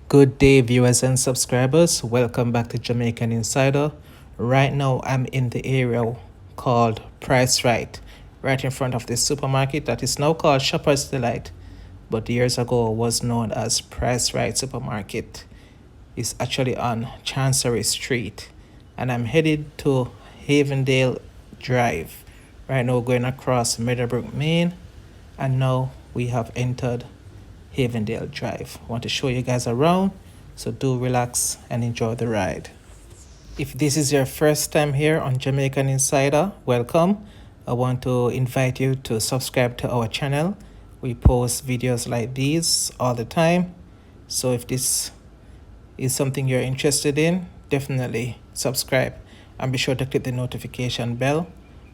Good day, viewers and subscribers. Welcome back to Jamaican Insider. Right now, I'm in the area called Price Rite, right in front of this supermarket that is now called Shoppers Delight, but years ago was known as Price Rite Supermarket. It's actually on Chancery Street, and I'm headed to Havendale Drive. Right now, going across Meadowbrook Main, and now we have entered Havendale Drive. I want to show you guys around, so do relax and enjoy the ride. If this is your first time here on Jamaican Insider, welcome. I want to invite you to subscribe to our channel. We post videos like these all the time. So if this is something you're interested in, definitely subscribe and be sure to click the notification bell.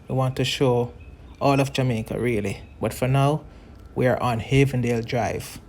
We want to show all of Jamaica really, but for now, we are on Havendale Drive.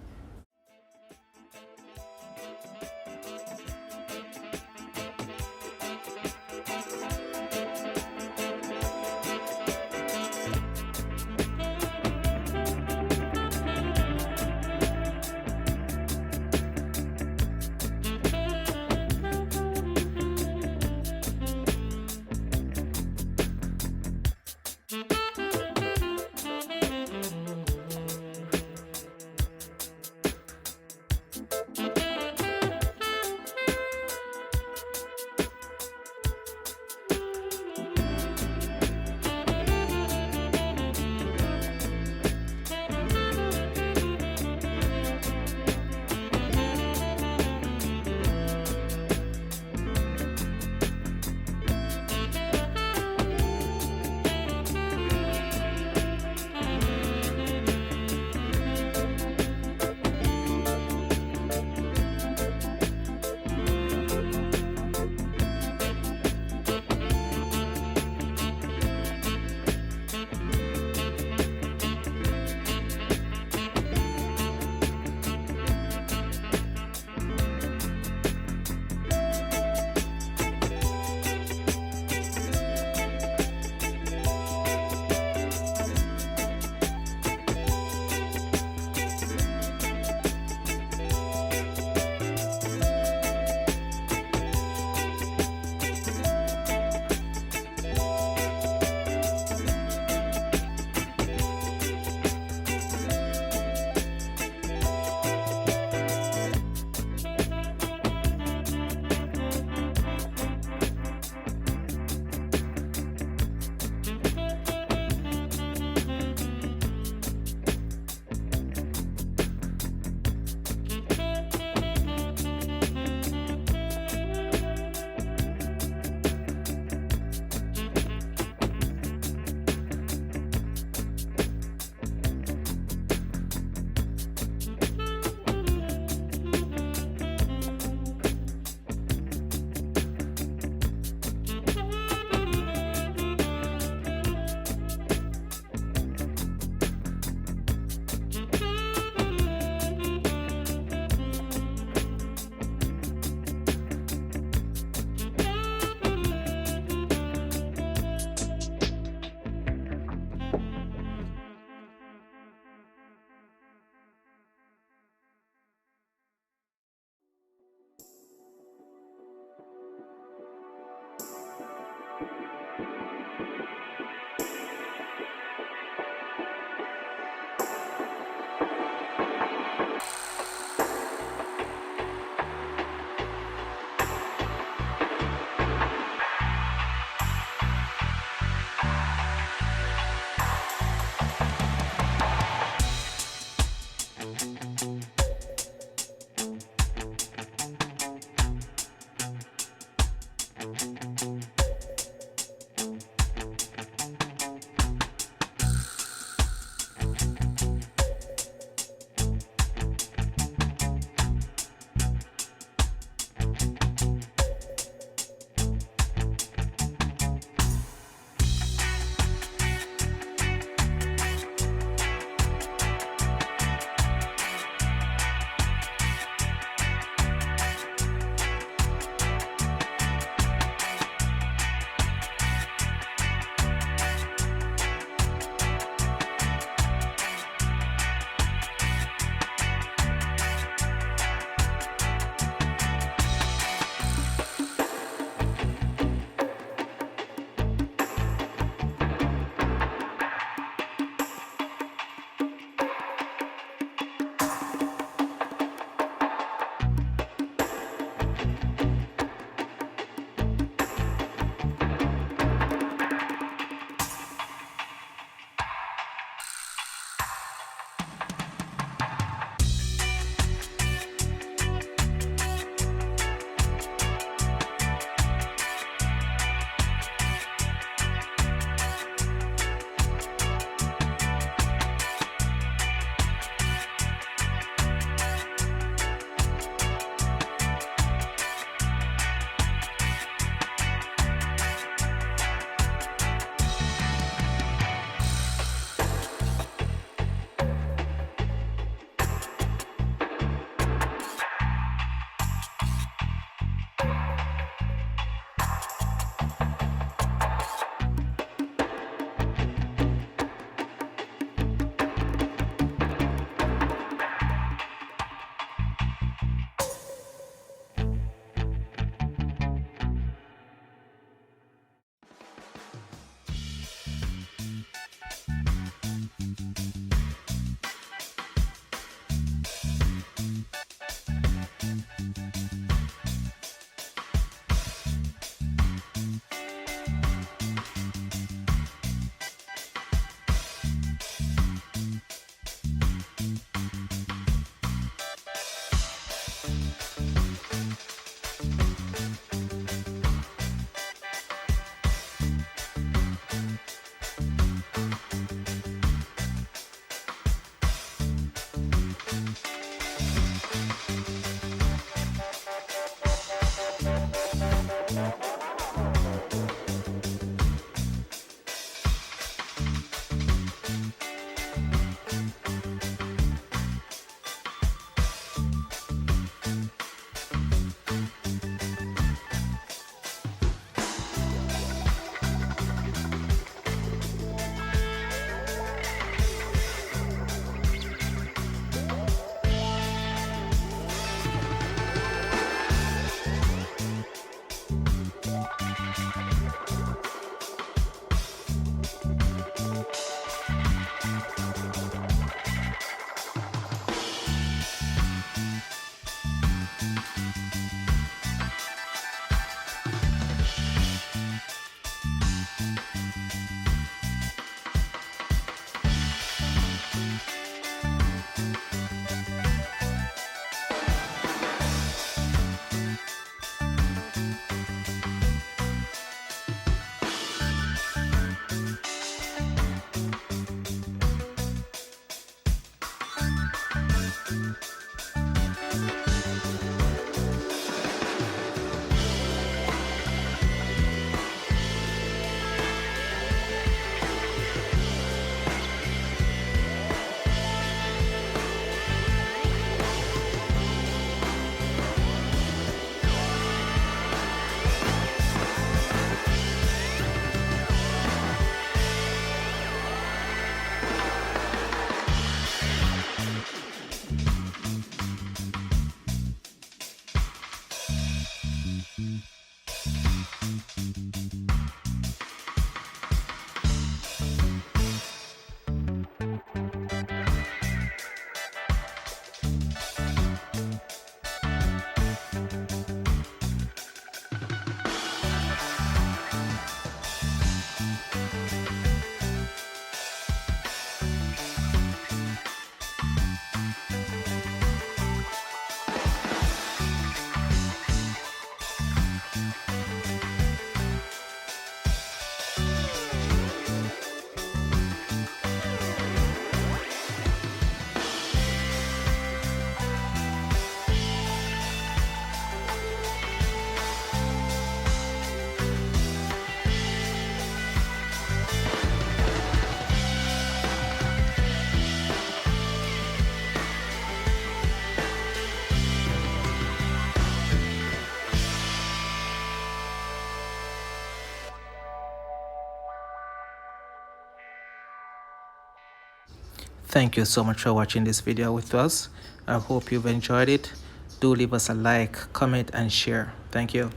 Thank you so much for watching this video with us. I hope you've enjoyed it. Do leave us a like, comment, and share. Thank you.